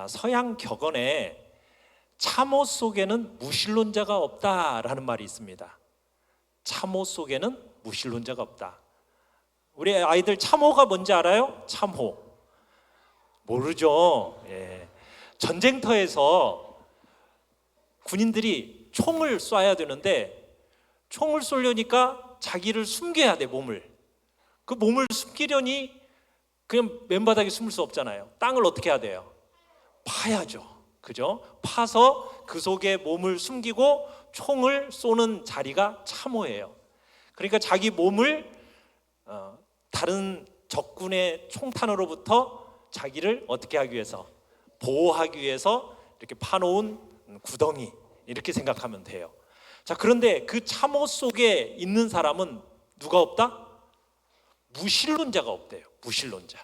서양 격언에 참호 속에는 무신론자가 없다라는 말이 있습니다. 참호 속에는 무신론자가 없다. 우리 아이들 참호가 뭔지 알아요? 참호 모르죠. 전쟁터에서 군인들이 총을 쏴야 되는데 총을 쏘려니까 자기를 숨겨야 돼. 그 몸을 숨기려니 그냥 맨바닥에 숨을 수 없잖아요. 땅을 어떻게 해야 돼요? 파야죠. 그죠? 파서 그 속에 몸을 숨기고 총을 쏘는 자리가 참호예요. 그러니까 자기 몸을 다른 적군의 총탄으로부터 자기를 어떻게 하기 위해서, 보호하기 위해서 이렇게 파놓은 구덩이, 이렇게 생각하면 돼요. 자, 그런데 그 참호 속에 있는 사람은 누가 없다? 무신론자가 없대요. 무신론자.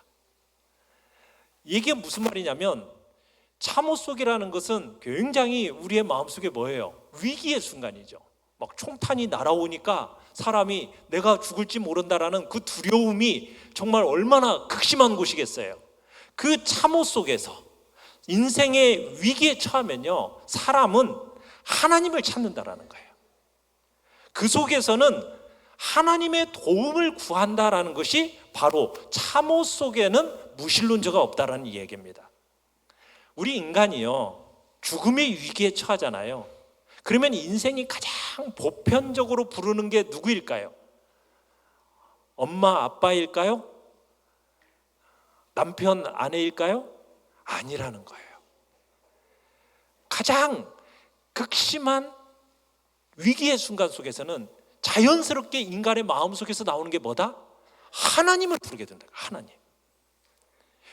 이게 무슨 말이냐면 참호 속이라는 것은 굉장히 우리의 마음속에 뭐예요? 위기의 순간이죠. 막 총탄이 날아오니까 사람이 내가 죽을지 모른다라는 그 두려움이 정말 얼마나 극심한 곳이겠어요. 그 참호 속에서 인생의 위기에 처하면요, 사람은 하나님을 찾는다라는 거예요. 그 속에서는 하나님의 도움을 구한다라는 것이 바로 참호 속에는 무신론자가 없다라는 얘기입니다. 우리 인간이요, 죽음의 위기에 처하잖아요. 그러면 인생이 가장 보편적으로 부르는 게 누구일까요? 엄마, 아빠일까요? 남편, 아내일까요? 아니라는 거예요. 가장 극심한 위기의 순간 속에서는 자연스럽게 인간의 마음속에서 나오는 게 뭐다? 하나님을 부르게 된다. 하나님.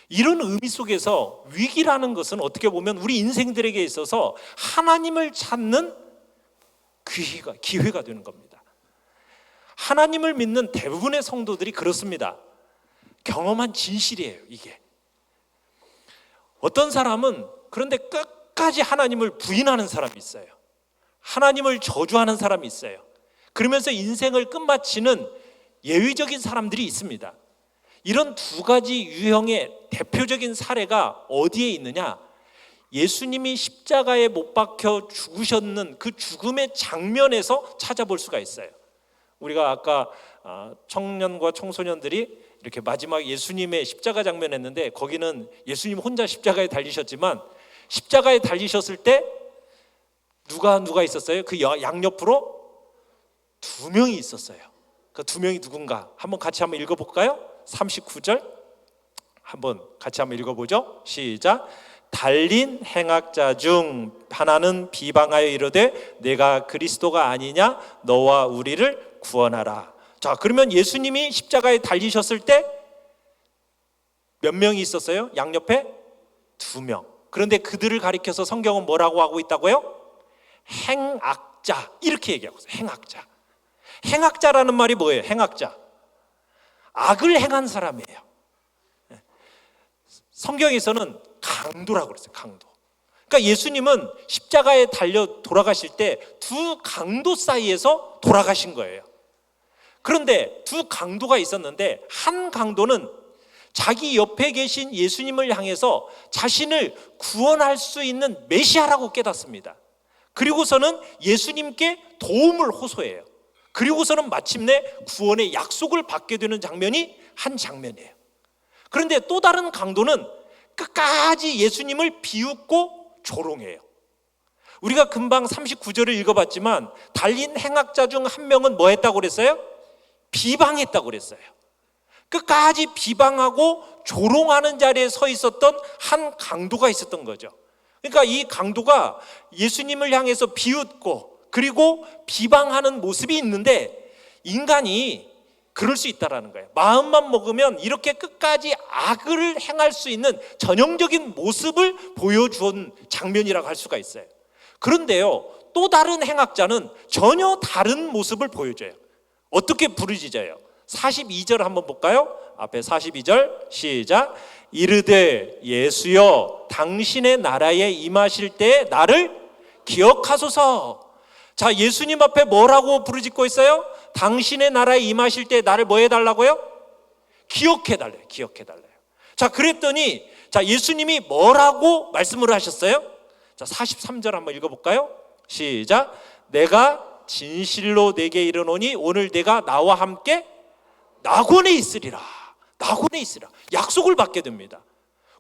이런 의미 속에서 위기라는 것은 어떻게 보면 우리 인생들에게 있어서 하나님을 찾는 기회가 되는 겁니다. 하나님을 믿는 대부분의 성도들이 그렇습니다. 경험한 진실이에요, 이게. 어떤 사람은 그런데 끝까지 하나님을 부인하는 사람이 있어요. 하나님을 저주하는 사람이 있어요. 그러면서 인생을 끝마치는 예외적인 사람들이 있습니다. 이런 두 가지 유형의 대표적인 사례가 어디에 있느냐? 예수님이 십자가에 못 박혀 죽으셨는 그 죽음의 장면에서 찾아볼 수가 있어요. 우리가 아까 청년과 청소년들이 이렇게 마지막 예수님의 십자가 장면 했는데, 거기는 예수님 혼자 십자가에 달리셨지만 십자가에 달리셨을 때 누가 있었어요? 그 양옆으로 두 명이 있었어요. 그 두 명이 누군가 한번 같이 한번 읽어볼까요? 39절 한번 같이 한번 읽어보죠. 시작. 달린 행악자 중 하나는 비방하여 이르되 내가 그리스도가 아니냐, 너와 우리를 구원하라. 자, 그러면 예수님이 십자가에 달리셨을 때 몇 명이 있었어요? 양옆에 두 명. 그런데 그들을 가리켜서 성경은 뭐라고 하고 있다고요? 행악자, 이렇게 얘기하고 있어요. 행악자. 행악자라는 말이 뭐예요? 행악자, 악을 행한 사람이에요. 성경에서는 강도라고 그랬어요. 강도. 그러니까 예수님은 십자가에 달려 돌아가실 때 두 강도 사이에서 돌아가신 거예요. 그런데 두 강도가 있었는데, 한 강도는 자기 옆에 계신 예수님을 향해서 자신을 구원할 수 있는 메시아라고 깨닫습니다. 그리고서는 예수님께 도움을 호소해요. 그리고서는 마침내 구원의 약속을 받게 되는 장면이 한 장면이에요. 그런데 또 다른 강도는 끝까지 예수님을 비웃고 조롱해요. 우리가 금방 39절을 읽어봤지만 달린 행악자 중 한 명은 뭐 했다고 그랬어요? 비방했다고 그랬어요. 끝까지 비방하고 조롱하는 자리에 서 있었던 한 강도가 있었던 거죠. 그러니까 이 강도가 예수님을 향해서 비웃고 그리고 비방하는 모습이 있는데, 인간이 그럴 수 있다라는 거예요. 마음만 먹으면 이렇게 끝까지 악을 행할 수 있는 전형적인 모습을 보여준 장면이라고 할 수가 있어요. 그런데요, 또 다른 행악자는 전혀 다른 모습을 보여줘요. 어떻게 부르짖어요? 42절 한번 볼까요? 앞에 42절 시작. 이르되 예수여 당신의 나라에 임하실 때 나를 기억하소서. 자, 예수님 앞에 뭐라고 부르짖고 있어요? 당신의 나라에 임하실 때 나를 뭐 해달라고요? 기억해달래요. 기억해달래요. 자, 그랬더니 자, 예수님이 뭐라고 말씀을 하셨어요? 자, 43절 한번 읽어볼까요? 시작. 내가 진실로 내게 이르노니 오늘 내가 나와 함께 낙원에 있으리라. 낙원에 있으리라. 약속을 받게 됩니다.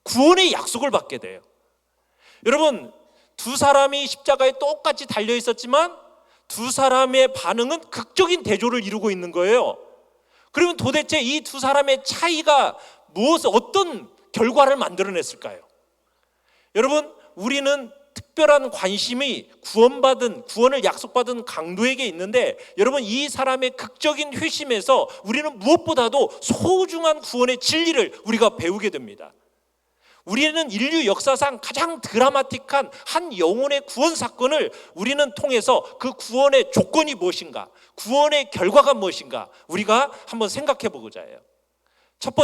구원의 약속을 받게 돼요. 여러분, 두 사람이 십자가에 똑같이 달려 있었지만 두 사람의 반응은 극적인 대조를 이루고 있는 거예요. 그러면 도대체 이 두 사람의 차이가 어떤 결과를 만들어냈을까요? 여러분, 우리는 특별한 관심이 구원을 약속받은 강도에게 있는데, 여러분, 이 사람의 극적인 회심에서 우리는 무엇보다도 소중한 구원의 진리를 우리가 배우게 됩니다. 우리는 인류 역사상 가장 드라마틱한 한 영혼의 구원 사건을 우리는 통해서 그 구원의 조건이 무엇인가, 구원의 결과가 무엇인가 우리가 한번 생각해 보고자 해요. 첫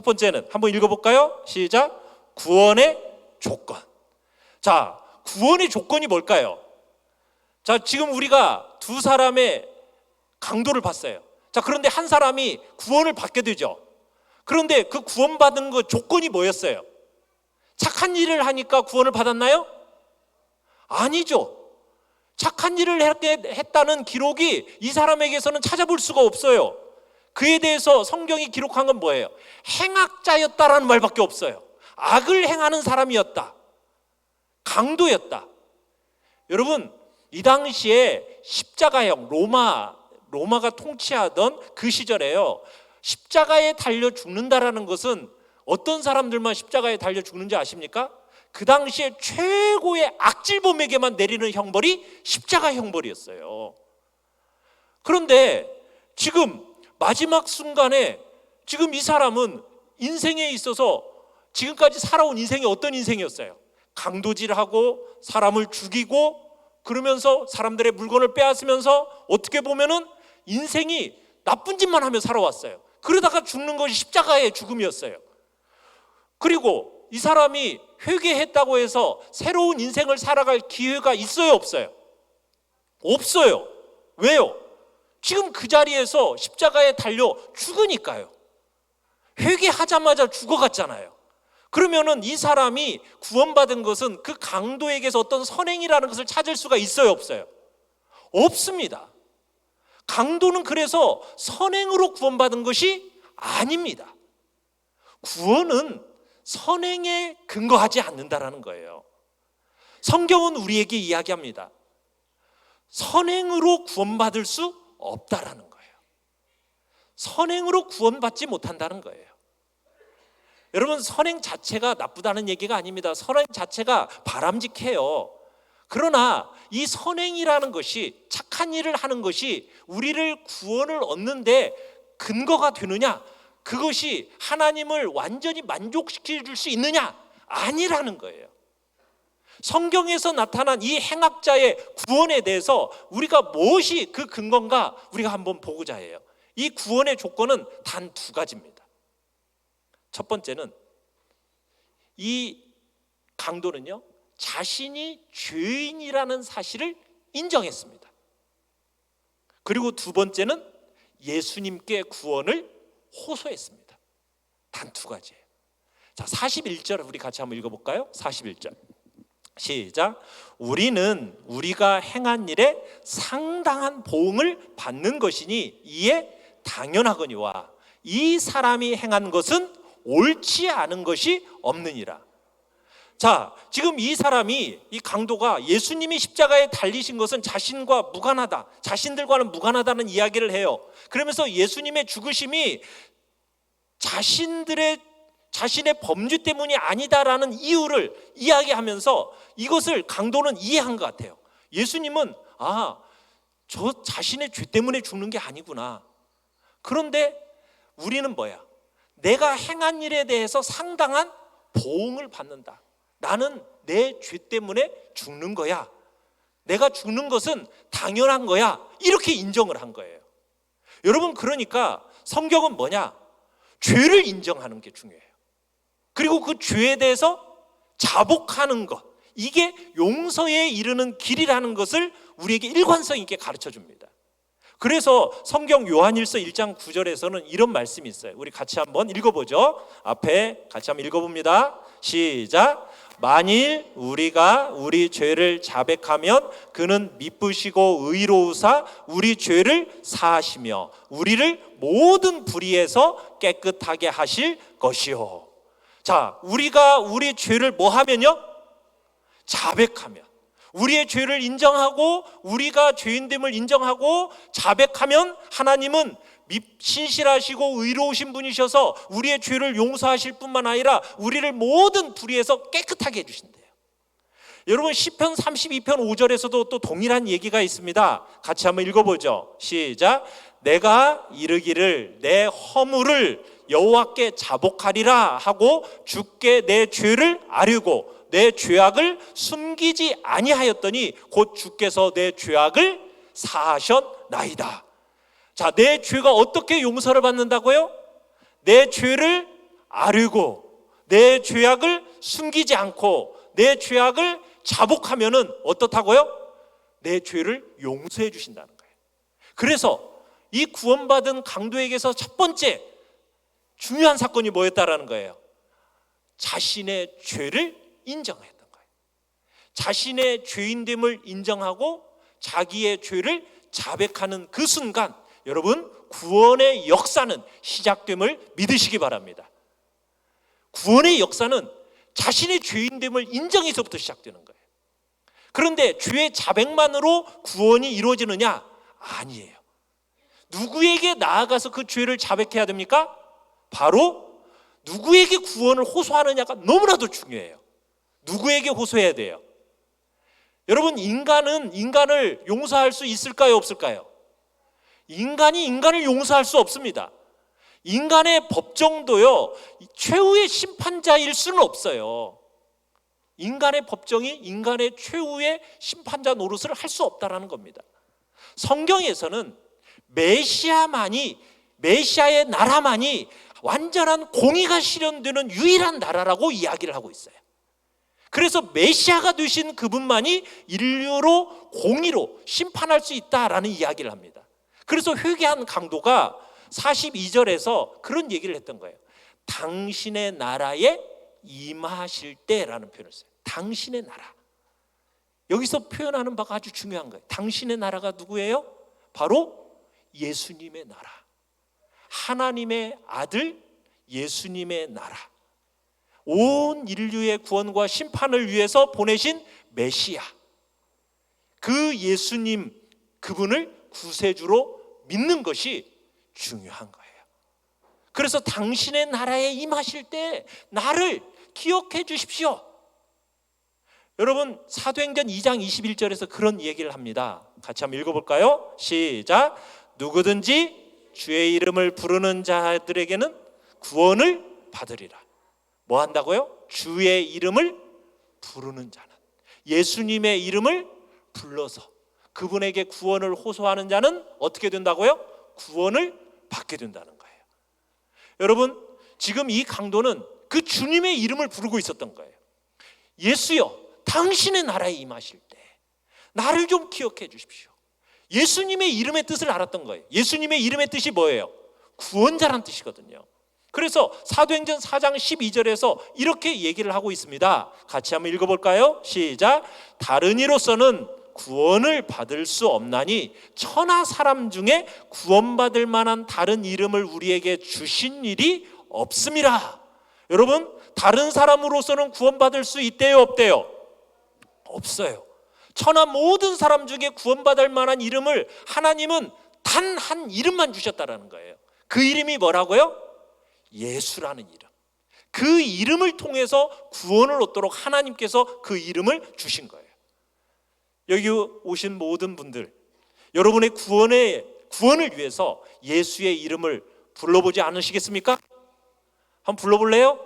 번째는 한번 읽어볼까요? 시작. 구원의 조건. 자, 구원의 조건이 뭘까요? 자, 지금 우리가 두 사람의 강도를 봤어요. 자, 그런데 한 사람이 구원을 받게 되죠. 그런데 그 구원받은 그 조건이 뭐였어요? 착한 일을 하니까 구원을 받았나요? 아니죠. 착한 일을 했다는 기록이 이 사람에게서는 찾아볼 수가 없어요. 그에 대해서 성경이 기록한 건 뭐예요? 행악자였다라는 말밖에 없어요. 악을 행하는 사람이었다. 강도였다. 여러분, 이 당시에 십자가형 로마가 통치하던 그 시절에요, 십자가에 달려 죽는다라는 것은 어떤 사람들만 십자가에 달려 죽는지 아십니까? 그 당시에 최고의 악질범에게만 내리는 형벌이 십자가 형벌이었어요. 그런데 지금 마지막 순간에 지금 이 사람은 인생에 있어서 지금까지 살아온 인생이 어떤 인생이었어요? 강도질하고 사람을 죽이고 그러면서 사람들의 물건을 빼앗으면서 어떻게 보면은 인생이 나쁜 짓만 하며 살아왔어요. 그러다가 죽는 것이 십자가의 죽음이었어요. 그리고 이 사람이 회개했다고 해서 새로운 인생을 살아갈 기회가 있어요, 없어요? 없어요. 왜요? 지금 그 자리에서 십자가에 달려 죽으니까요. 회개하자마자 죽어갔잖아요. 그러면은 이 사람이 구원받은 것은 그 강도에게서 어떤 선행이라는 것을 찾을 수가 있어요, 없어요? 없습니다. 강도는 그래서 선행으로 구원받은 것이 아닙니다. 구원은 선행에 근거하지 않는다라는 거예요. 성경은 우리에게 이야기합니다. 선행으로 구원받을 수 없다라는 거예요. 선행으로 구원받지 못한다는 거예요. 여러분, 선행 자체가 나쁘다는 얘기가 아닙니다. 선행 자체가 바람직해요. 그러나 이 선행이라는 것이, 착한 일을 하는 것이 우리를 구원을 얻는데 근거가 되느냐, 그것이 하나님을 완전히 만족시킬 수 있느냐, 아니라는 거예요. 성경에서 나타난 이 행악자의 구원에 대해서 우리가 무엇이 그 근거인가 우리가 한번 보고자 해요. 이 구원의 조건은 단 두 가지입니다. 첫 번째는 이 강도는요, 자신이 죄인이라는 사실을 인정했습니다. 그리고 두 번째는 예수님께 구원을 호소했습니다. 단 두 가지예요. 자, 41절 우리 같이 한번 읽어볼까요? 41절 시작. 우리는 우리가 행한 일에 상당한 보응을 받는 것이니 이에 당연하거니와 이 사람이 행한 것은 옳지 않은 것이 없느니라. 자, 지금 이 사람이, 이 강도가 예수님이 십자가에 달리신 것은 자신과 무관하다, 자신들과는 무관하다는 이야기를 해요. 그러면서 예수님의 죽으심이 자신의 범죄 때문이 아니다라는 이유를 이야기하면서 이것을 강도는 이해한 것 같아요. 예수님은 저 자신의 죄 때문에 죽는 게 아니구나. 그런데 우리는 뭐야? 내가 행한 일에 대해서 상당한 보응을 받는다. 나는 내 죄 때문에 죽는 거야. 내가 죽는 것은 당연한 거야. 이렇게 인정을 한 거예요. 여러분, 그러니까 성경은 뭐냐? 죄를 인정하는 게 중요해요. 그리고 그 죄에 대해서 자복하는 것, 이게 용서에 이르는 길이라는 것을 우리에게 일관성 있게 가르쳐 줍니다. 그래서 성경 요한일서 1장 9절에서는 이런 말씀이 있어요. 우리 같이 한번 읽어보죠. 앞에 같이 한번 읽어봅니다. 시작. 만일 우리가 우리 죄를 자백하면 그는 미쁘시고 의로우사 우리 죄를 사하시며 우리를 모든 불의에서 깨끗하게 하실 것이요. 자, 우리가 우리 죄를 뭐 하면요? 자백하면, 우리의 죄를 인정하고 우리가 죄인됨을 인정하고 자백하면 하나님은 신실하시고 의로우신 분이셔서 우리의 죄를 용서하실 뿐만 아니라 우리를 모든 불의에서 깨끗하게 해주신대요. 여러분 시편 32편 5절에서도 또 동일한 얘기가 있습니다. 같이 한번 읽어보죠. 시작. 내가 이르기를 내 허물을 여호와께 자복하리라 하고 주께 내 죄를 아뢰고 내 죄악을 숨기지 아니하였더니 곧 주께서 내 죄악을 사하셨나이다. 자, 내 죄가 어떻게 용서를 받는다고요? 내 죄를 아뢰고 내 죄악을 숨기지 않고 내 죄악을 자복하면은 어떻다고요? 내 죄를 용서해 주신다는 거예요. 그래서 이 구원받은 강도에게서 첫 번째 중요한 사건이 뭐였다라는 거예요? 자신의 죄를 인정했던 거예요. 자신의 죄인됨을 인정하고 자기의 죄를 자백하는 그 순간 여러분 구원의 역사는 시작됨을 믿으시기 바랍니다. 구원의 역사는 자신의 죄인됨을 인정해서부터 시작되는 거예요. 그런데 죄의 자백만으로 구원이 이루어지느냐? 아니에요. 누구에게 나아가서 그 죄를 자백해야 됩니까? 바로 누구에게 구원을 호소하느냐가 너무나도 중요해요. 누구에게 호소해야 돼요? 여러분 인간은 인간을 용서할 수 있을까요? 없을까요? 인간이 인간을 용서할 수 없습니다. 인간의 법정도요 최후의 심판자일 수는 없어요. 인간의 법정이 인간의 최후의 심판자 노릇을 할 수 없다라는 겁니다. 성경에서는 메시아의 나라만이 완전한 공의가 실현되는 유일한 나라라고 이야기를 하고 있어요. 그래서 메시아가 되신 그분만이 인류로 공의로 심판할 수 있다라는 이야기를 합니다. 그래서 회개한 강도가 42절에서 그런 얘기를 했던 거예요. 당신의 나라에 임하실 때라는 표현을 써요. 당신의 나라. 여기서 표현하는 바가 아주 중요한 거예요. 당신의 나라가 누구예요? 바로 예수님의 나라. 하나님의 아들 예수님의 나라. 온 인류의 구원과 심판을 위해서 보내신 메시아. 그 예수님 그분을 구세주로 믿는 것이 중요한 거예요. 그래서 당신의 나라에 임하실 때 나를 기억해 주십시오. 여러분 사도행전 2장 21절에서 그런 얘기를 합니다. 같이 한번 읽어볼까요? 시작. 누구든지 주의 이름을 부르는 자들에게는 구원을 받으리라. 뭐 한다고요? 주의 이름을 부르는 자는, 예수님의 이름을 불러서 그분에게 구원을 호소하는 자는 어떻게 된다고요? 구원을 받게 된다는 거예요. 여러분 지금 이 강도는 그 주님의 이름을 부르고 있었던 거예요. 예수여 당신의 나라에 임하실 때 나를 좀 기억해 주십시오. 예수님의 이름의 뜻을 알았던 거예요. 예수님의 이름의 뜻이 뭐예요? 구원자란 뜻이거든요. 그래서 사도행전 4장 12절에서 이렇게 얘기를 하고 있습니다. 같이 한번 읽어볼까요? 시작. 다른 이로서는 구원을 받을 수 없나니 천하 사람 중에 구원받을 만한 다른 이름을 우리에게 주신 일이 없음이라. 여러분 다른 사람으로서는 구원받을 수 있대요 없대요? 없어요. 천하 모든 사람 중에 구원받을 만한 이름을 하나님은 단 한 이름만 주셨다라는 거예요. 그 이름이 뭐라고요? 예수라는 이름. 그 이름을 통해서 구원을 얻도록 하나님께서 그 이름을 주신 거예요. 여기 오신 모든 분들 여러분의 구원을 위해서 예수의 이름을 불러보지 않으시겠습니까? 한번 불러볼래요?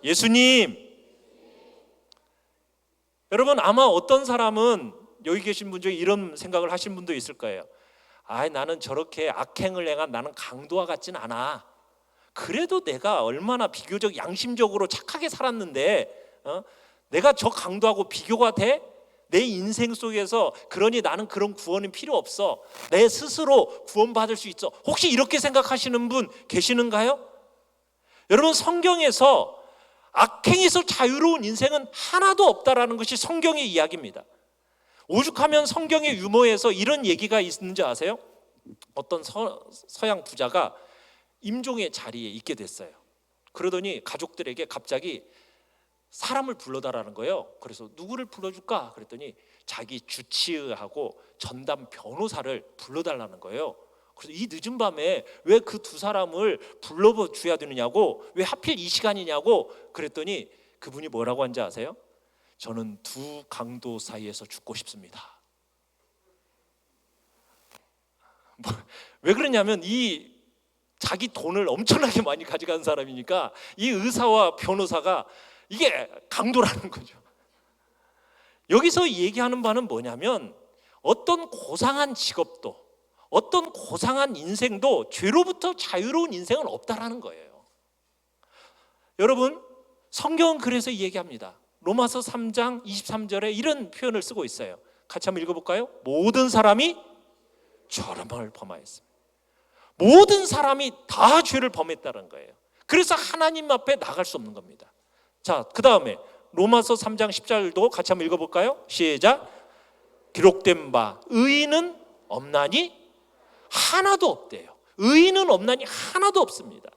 예수님. 여러분 아마 어떤 사람은 여기 계신 분 중에 이런 생각을 하신 분도 있을 거예요. 나는 저렇게 악행을 행한 나는 강도와 같진 않아. 그래도 내가 얼마나 비교적 양심적으로 착하게 살았는데 내가 저 강도하고 비교가 돼? 내 인생 속에서 그러니 나는 그런 구원은 필요 없어. 내 스스로 구원받을 수 있어. 혹시 이렇게 생각하시는 분 계시는가요? 여러분, 성경에서 악행에서 자유로운 인생은 하나도 없다라는 것이 성경의 이야기입니다. 오죽하면 성경의 유머에서 이런 얘기가 있는지 아세요? 어떤 서양 부자가 임종의 자리에 있게 됐어요. 그러더니 가족들에게 갑자기 사람을 불러달라는 거예요. 그래서 누구를 불러줄까? 그랬더니 자기 주치의하고 전담 변호사를 불러달라는 거예요. 그래서 이 늦은 밤에 왜 그 두 사람을 불러줘야 되느냐고, 왜 하필 이 시간이냐고 그랬더니 그분이 뭐라고 한지 아세요? 저는 두 강도 사이에서 죽고 싶습니다. 왜 그러냐면 이 자기 돈을 엄청나게 많이 가져간 사람이니까 이 의사와 변호사가 이게 강도라는 거죠. 여기서 얘기하는 바는 뭐냐면 어떤 고상한 직업도 어떤 고상한 인생도 죄로부터 자유로운 인생은 없다라는 거예요. 여러분, 성경은 그래서 얘기합니다. 로마서 3장 23절에 이런 표현을 쓰고 있어요. 같이 한번 읽어볼까요? 모든 사람이 저러함을 범하였습니다. 모든 사람이 다 죄를 범했다는 거예요. 그래서 하나님 앞에 나갈 수 없는 겁니다. 자, 그 다음에 로마서 3장 10절도 같이 한번 읽어볼까요? 시작. 기록된 바 의인은 없나니 하나도 없대요. 의인은 없나니 하나도 없습니다.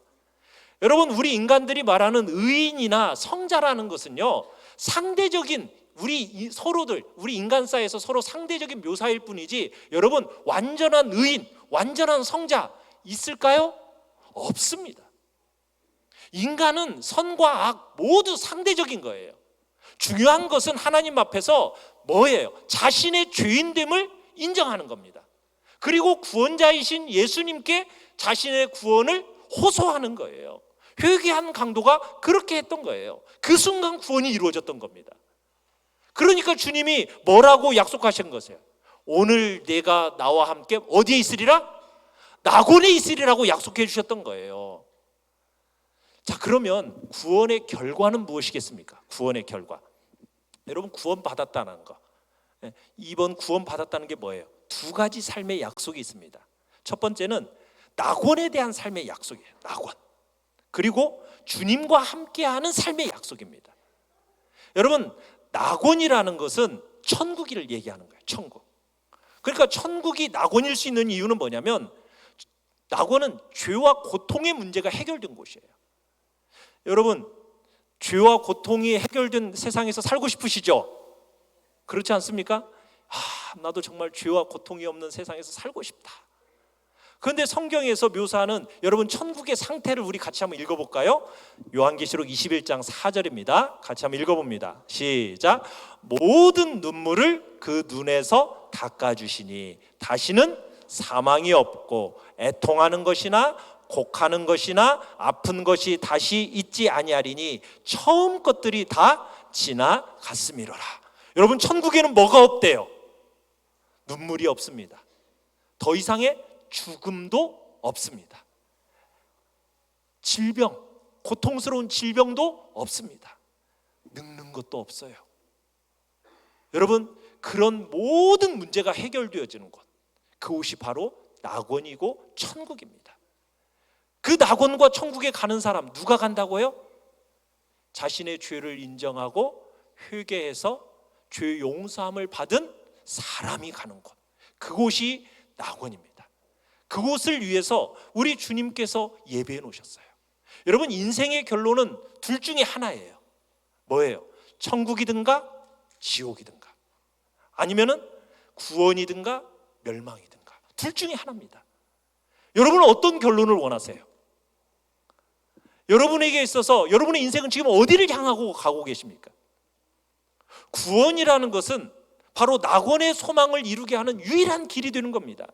여러분, 우리 인간들이 말하는 의인이나 성자라는 것은요, 상대적인 우리 서로들, 우리 인간 사이에서 서로 상대적인 묘사일 뿐이지, 여러분, 완전한 의인, 완전한 성자 있을까요? 없습니다. 인간은 선과 악 모두 상대적인 거예요. 중요한 것은 하나님 앞에서 뭐예요? 자신의 죄인됨을 인정하는 겁니다. 그리고 구원자이신 예수님께 자신의 구원을 호소하는 거예요. 회개한 강도가 그렇게 했던 거예요. 그 순간 구원이 이루어졌던 겁니다. 그러니까 주님이 뭐라고 약속하신 거세요? 오늘 내가 나와 함께 어디에 있으리라? 낙원에 있으리라고 약속해 주셨던 거예요. 자, 그러면 구원의 결과는 무엇이겠습니까? 구원의 결과. 여러분, 구원 받았다는 거. 이번 구원 받았다는 게 뭐예요? 두 가지 삶의 약속이 있습니다. 첫 번째는 낙원에 대한 삶의 약속이에요. 낙원. 그리고 주님과 함께하는 삶의 약속입니다. 여러분, 낙원이라는 것은 천국을 얘기하는 거예요. 천국. 그러니까 천국이 낙원일 수 있는 이유는 뭐냐면 낙원은 죄와 고통의 문제가 해결된 곳이에요. 여러분, 죄와 고통이 해결된 세상에서 살고 싶으시죠? 그렇지 않습니까? 나도 정말 죄와 고통이 없는 세상에서 살고 싶다. 그런데 성경에서 묘사하는 여러분 천국의 상태를 우리 같이 한번 읽어볼까요? 요한계시록 21장 4절입니다. 같이 한번 읽어봅니다. 시작. 모든 눈물을 그 눈에서 닦아주시니 다시는 사망이 없고 애통하는 것이나 곡하는 것이나 아픈 것이 다시 있지 아니하리니 처음 것들이 다 지나갔음이로라. 여러분, 천국에는 뭐가 없대요? 눈물이 없습니다. 더 이상의 죽음도 없습니다. 질병, 고통스러운 질병도 없습니다. 늙는 것도 없어요. 여러분, 그런 모든 문제가 해결되어지는 곳, 그곳이 바로 낙원이고 천국입니다. 그 낙원과 천국에 가는 사람 누가 간다고요? 자신의 죄를 인정하고 회개해서 죄 용서함을 받은 사람이 가는 곳, 그곳이 낙원입니다. 그곳을 위해서 우리 주님께서 예배해 놓으셨어요. 여러분, 인생의 결론은 둘 중에 하나예요. 뭐예요? 천국이든가 지옥이든가, 아니면은 구원이든가 멸망이든가, 둘 중에 하나입니다. 여러분은 어떤 결론을 원하세요? 여러분에게 있어서 여러분의 인생은 지금 어디를 향하고 가고 계십니까? 구원이라는 것은 바로 낙원의 소망을 이루게 하는 유일한 길이 되는 겁니다.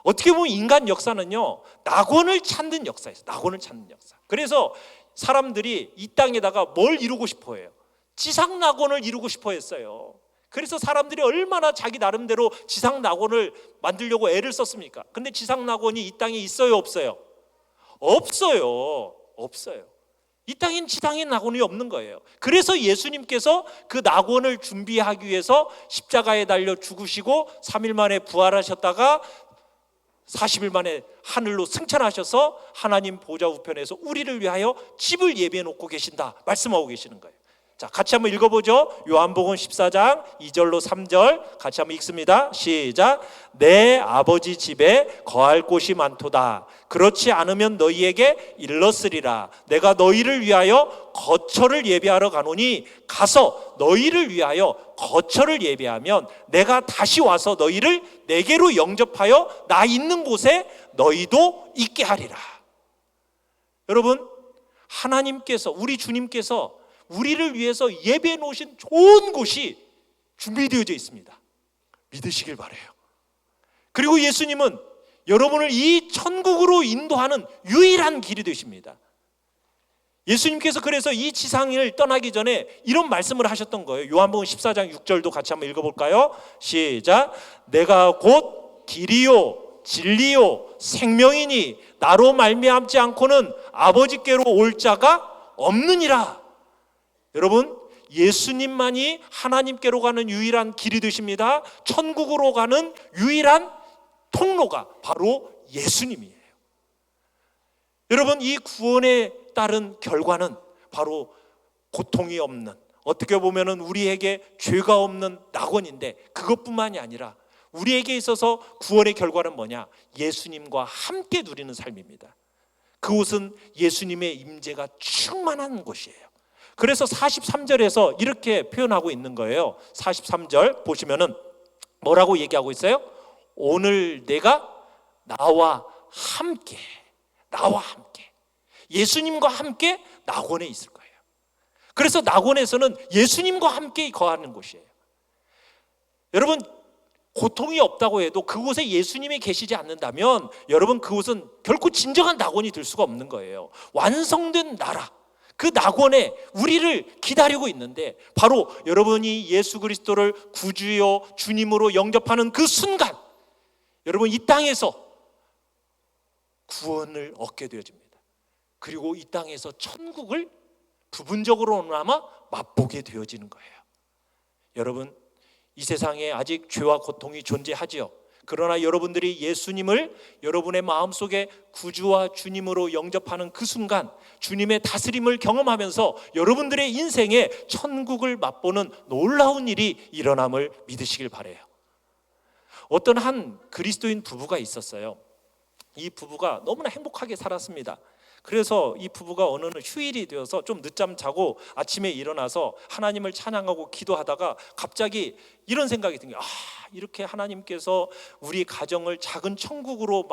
어떻게 보면 인간 역사는요, 낙원을 찾는 역사예요. 낙원을 찾는 역사. 그래서 사람들이 이 땅에다가 뭘 이루고 싶어 해요? 지상 낙원을 이루고 싶어 했어요. 그래서 사람들이 얼마나 자기 나름대로 지상 낙원을 만들려고 애를 썼습니까? 근데 지상 낙원이 이 땅에 있어요, 없어요? 없어요. 없어요. 이 땅엔 지상에 낙원이 없는 거예요. 그래서 예수님께서 그 낙원을 준비하기 위해서 십자가에 달려 죽으시고 3일 만에 부활하셨다가 40일 만에 하늘로 승천하셔서 하나님 보좌 우편에서 우리를 위하여 집을 예비해 놓고 계신다 말씀하고 계시는 거예요. 자, 같이 한번 읽어보죠. 요한복음 14장 2절로 3절 같이 한번 읽습니다. 시작. 내 아버지 집에 거할 곳이 많도다. 그렇지 않으면 너희에게 일렀으리라. 내가 너희를 위하여 거처를 예비하러 가노니 가서 너희를 위하여 거처를 예비하면 내가 다시 와서 너희를 내게로 영접하여 나 있는 곳에 너희도 있게 하리라. 여러분, 하나님께서, 우리 주님께서 우리를 위해서 예배해 놓으신 좋은 곳이 준비되어져 있습니다. 믿으시길 바라요. 그리고 예수님은 여러분을 이 천국으로 인도하는 유일한 길이 되십니다. 예수님께서 그래서 이 지상을 떠나기 전에 이런 말씀을 하셨던 거예요. 요한복음 14장 6절도 같이 한번 읽어볼까요? 시작. 내가 곧 길이요 진리요 생명이니 나로 말미암지 않고는 아버지께로 올 자가 없느니라. 여러분, 예수님만이 하나님께로 가는 유일한 길이 되십니다. 천국으로 가는 유일한 통로가 바로 예수님이에요. 여러분, 이 구원에 따른 결과는 바로 고통이 없는, 어떻게 보면 우리에게 죄가 없는 낙원인데, 그것뿐만이 아니라 우리에게 있어서 구원의 결과는 뭐냐? 예수님과 함께 누리는 삶입니다. 그곳은 예수님의 임재가 충만한 곳이에요. 그래서 43절에서 이렇게 표현하고 있는 거예요. 43절 보시면은 뭐라고 얘기하고 있어요? 오늘 내가 나와 함께 예수님과 함께 낙원에 있을 거예요. 그래서 낙원에서는 예수님과 함께 거하는 곳이에요. 여러분, 고통이 없다고 해도 그곳에 예수님이 계시지 않는다면 여러분, 그곳은 결코 진정한 낙원이 될 수가 없는 거예요. 완성된 나라, 그 낙원에 우리를 기다리고 있는데, 바로 여러분이 예수 그리스도를 구주요 주님으로 영접하는 그 순간 여러분, 이 땅에서 구원을 얻게 되어집니다. 그리고 이 땅에서 천국을 부분적으로나마 맛보게 되어지는 거예요. 여러분, 이 세상에 아직 죄와 고통이 존재하지요. 그러나 여러분들이 예수님을 여러분의 마음속에 구주와 주님으로 영접하는 그 순간 주님의 다스림을 경험하면서 여러분들의 인생에 천국을 맛보는 놀라운 일이 일어남을 믿으시길 바라요. 어떤 한 그리스도인 부부가 있었어요. 이 부부가 너무나 행복하게 살았습니다. 그래서 이 부부가 어느 날 휴일이 되어서 좀 늦잠 자고 아침에 일어나서 하나님을 찬양하고 기도하다가 갑자기 이런 생각이 든 거예요. 이렇게 하나님께서 우리 가정을 작은 천국으로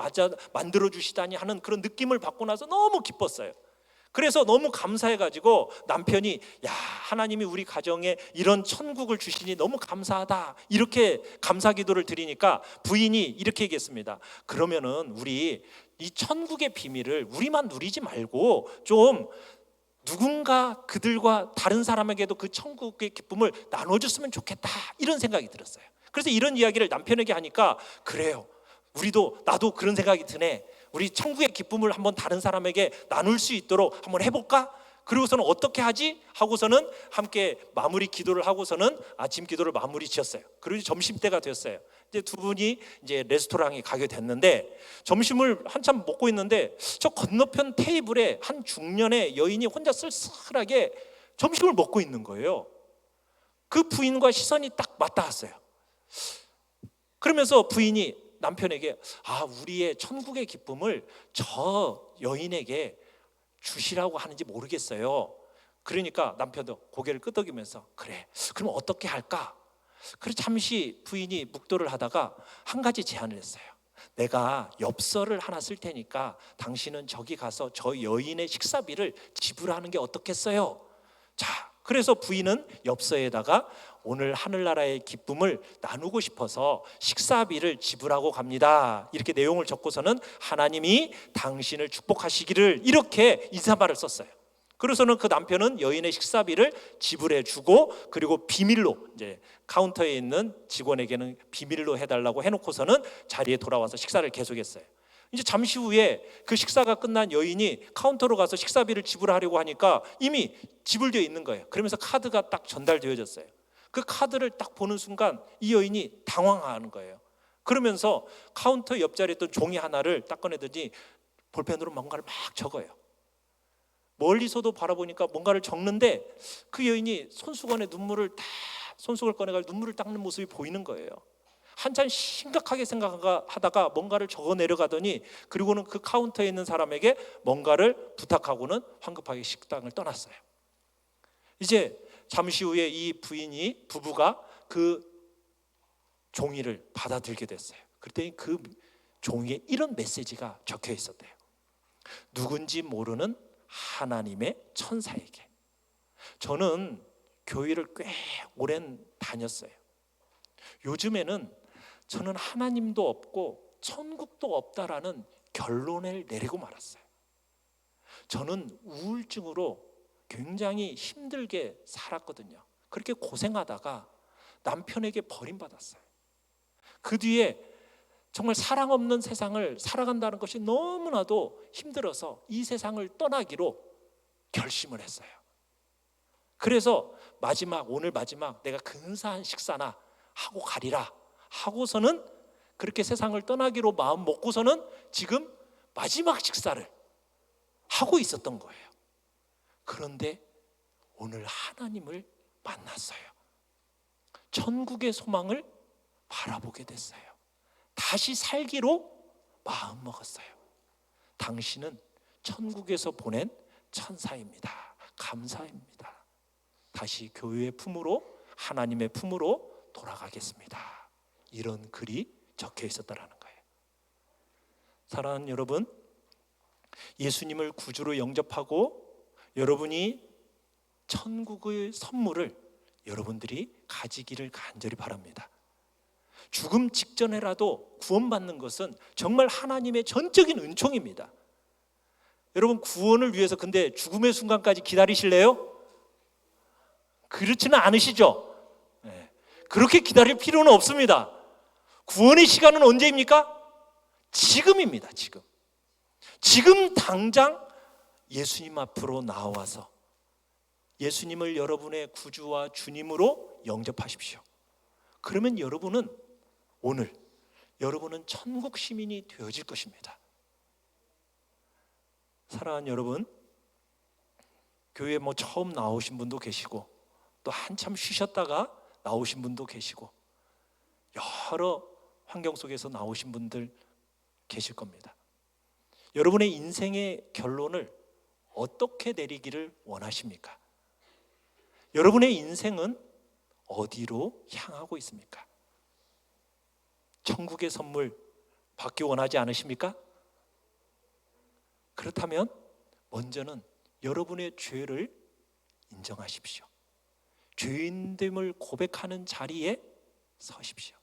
만들어 주시다니 하는 그런 느낌을 받고 나서 너무 기뻤어요. 그래서 너무 감사해가지고 남편이 하나님이 우리 가정에 이런 천국을 주시니 너무 감사하다, 이렇게 감사 기도를 드리니까 부인이 이렇게 얘기했습니다. 그러면은 우리 이 천국의 비밀을 우리만 누리지 말고 좀 누군가 그들과 다른 사람에게도 그 천국의 기쁨을 나눠줬으면 좋겠다, 이런 생각이 들었어요. 그래서 이런 이야기를 남편에게 하니까 그래요, 나도 그런 생각이 드네, 우리 천국의 기쁨을 한번 다른 사람에게 나눌 수 있도록 한번 해볼까? 그리고서는 어떻게 하지? 하고서는 함께 마무리 기도를 하고서는 아침 기도를 마무리 지었어요. 그리고 점심때가 됐어요. 이제 두 분이 이제 레스토랑에 가게 됐는데 점심을 한참 먹고 있는데 저 건너편 테이블에 한 중년의 여인이 혼자 쓸쓸하게 점심을 먹고 있는 거예요. 그 부인과 시선이 딱 맞닿았어요. 그러면서 부인이 남편에게 우리의 천국의 기쁨을 저 여인에게 주시라고 하는지 모르겠어요. 그러니까 남편도 고개를 끄덕이면서 그래, 그럼 어떻게 할까? 그래서 잠시 부인이 묵도를 하다가 한 가지 제안을 했어요. 내가 엽서를 하나 쓸 테니까 당신은 저기 가서 저 여인의 식사비를 지불하는 게 어떻겠어요? 자, 그래서 부인은 엽서에다가 오늘 하늘나라의 기쁨을 나누고 싶어서 식사비를 지불하고 갑니다, 이렇게 내용을 적고서는 하나님이 당신을 축복하시기를, 이렇게 인사말을 썼어요. 그래서는 그 남편은 여인의 식사비를 지불해 주고, 그리고 비밀로 이제 카운터에 있는 직원에게는 비밀로 해달라고 해놓고서는 자리에 돌아와서 식사를 계속했어요. 이제 잠시 후에 그 식사가 끝난 여인이 카운터로 가서 식사비를 지불하려고 하니까 이미 지불되어 있는 거예요. 그러면서 카드가 딱 전달되어졌어요. 그 카드를 딱 보는 순간 이 여인이 당황하는 거예요. 그러면서 카운터 옆자리에 있던 종이 하나를 딱 꺼내더니 볼펜으로 뭔가를 막 적어요. 멀리서도 바라보니까 뭔가를 적는데 그 여인이 손수건에 손수건을 꺼내가지고 눈물을 닦는 모습이 보이는 거예요. 한참 심각하게 생각하다가 뭔가를 적어 내려가더니 그리고는 그 카운터에 있는 사람에게 뭔가를 부탁하고는 황급하게 식당을 떠났어요. 이제 잠시 후에 이 부부가 그 종이를 받아들게 됐어요. 그랬더니 그 종이에 이런 메시지가 적혀 있었대요. 누군지 모르는 하나님의 천사에게. 저는 교회를 꽤 오랜 다녔어요. 요즘에는 저는 하나님도 없고 천국도 없다라는 결론을 내리고 말았어요. 저는 우울증으로 굉장히 힘들게 살았거든요. 그렇게 고생하다가 남편에게 버림받았어요. 그 뒤에 정말 사랑 없는 세상을 살아간다는 것이 너무나도 힘들어서 이 세상을 떠나기로 결심을 했어요. 그래서 오늘 마지막 내가 근사한 식사나 하고 가리라 하고서는 그렇게 세상을 떠나기로 마음 먹고서는 지금 마지막 식사를 하고 있었던 거예요. 그런데 오늘 하나님을 만났어요. 천국의 소망을 바라보게 됐어요. 다시 살기로 마음 먹었어요. 당신은 천국에서 보낸 천사입니다. 감사합니다. 다시 교회의 품으로, 하나님의 품으로 돌아가겠습니다. 이런 글이 적혀 있었다라는 거예요. 사랑하는 여러분, 예수님을 구주로 영접하고 여러분이 천국의 선물을 여러분들이 가지기를 간절히 바랍니다. 죽음 직전에라도 구원받는 것은 정말 하나님의 전적인 은총입니다. 여러분, 구원을 위해서 근데 죽음의 순간까지 기다리실래요? 그렇지는 않으시죠? 그렇게 기다릴 필요는 없습니다. 구원의 시간은 언제입니까? 지금입니다. 지금 당장 예수님 앞으로 나와서 예수님을 여러분의 구주와 주님으로 영접하십시오. 그러면 여러분은 천국 시민이 되어질 것입니다. 사랑하는 여러분, 교회에 처음 나오신 분도 계시고 또 한참 쉬셨다가 나오신 분도 계시고 여러 환경 속에서 나오신 분들 계실 겁니다. 여러분의 인생의 결론을 어떻게 내리기를 원하십니까? 여러분의 인생은 어디로 향하고 있습니까? 천국의 선물 받기 원하지 않으십니까? 그렇다면 먼저는 여러분의 죄를 인정하십시오. 죄인됨을 고백하는 자리에 서십시오.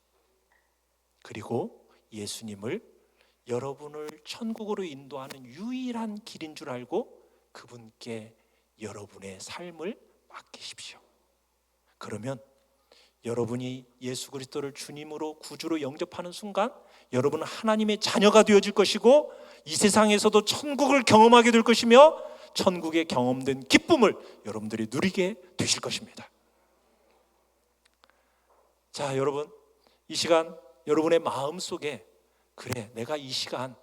그리고 예수님을 여러분을 천국으로 인도하는 유일한 길인 줄 알고 그분께 여러분의 삶을 맡기십시오. 그러면 여러분이 예수 그리스도를 주님으로 구주로 영접하는 순간 여러분은 하나님의 자녀가 되어질 것이고 이 세상에서도 천국을 경험하게 될 것이며 천국의 경험된 기쁨을 여러분들이 누리게 되실 것입니다. 자, 여러분, 이 시간 여러분의 마음속에 그래, 내가 이 시간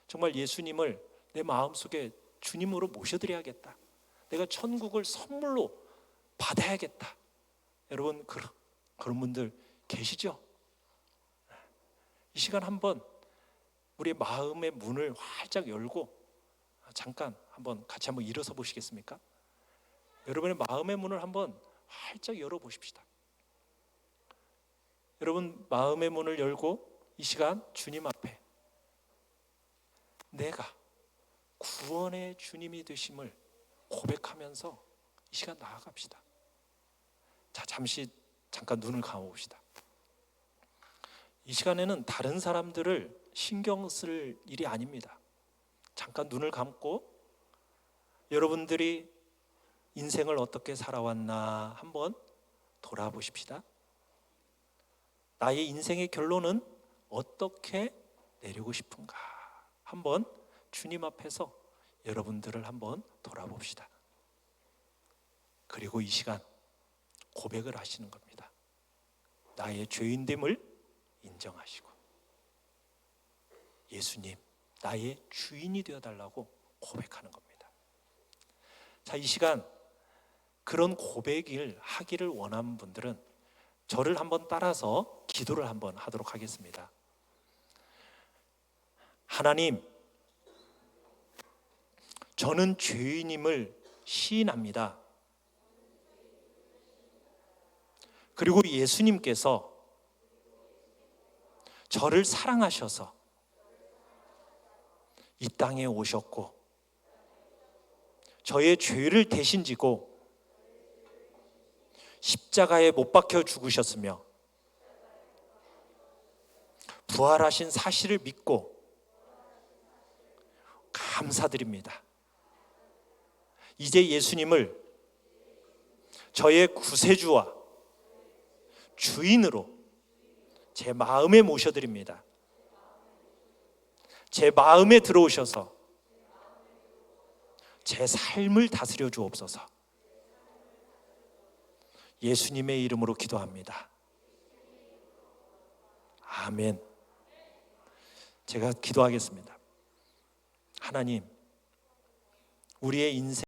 정말 예수님을 내 마음속에 주님으로 모셔드려야겠다. 내가 천국을 선물로 받아야겠다. 여러분, 그런 분들 계시죠? 이 시간 한번 우리의 마음의 문을 활짝 열고 잠깐 같이 한번 일어서 보시겠습니까? 여러분의 마음의 문을 한번 활짝 열어 보십시다. 여러분, 마음의 문을 열고 이 시간 주님 앞에 내가 구원의 주님이 되심을 고백하면서 이 시간 나아갑시다. 자, 잠깐 눈을 감아봅시다. 이 시간에는 다른 사람들을 신경 쓸 일이 아닙니다. 잠깐 눈을 감고 여러분들이 인생을 어떻게 살아왔나 한번 돌아보십시다. 나의 인생의 결론은 어떻게 내리고 싶은가 한번 주님 앞에서 여러분들을 한번 돌아봅시다. 그리고 이 시간 고백을 하시는 겁니다. 나의 죄인됨을 인정하시고 예수님, 나의 주인이 되어달라고 고백하는 겁니다. 자, 이 시간 그런 고백을 하기를 원하는 분들은 저를 한번 따라서 기도를 한번 하도록 하겠습니다. 하나님, 저는 죄인임을 시인합니다. 그리고 예수님께서 저를 사랑하셔서 이 땅에 오셨고 저의 죄를 대신 지고 십자가에 못 박혀 죽으셨으며 부활하신 사실을 믿고 감사드립니다. 이제 예수님을 저의 구세주와 주인으로 제 마음에 모셔드립니다. 제 마음에 들어오셔서 제 삶을 다스려 주옵소서. 예수님의 이름으로 기도합니다. 아멘. 제가 기도하겠습니다. 하나님, 우리의 인생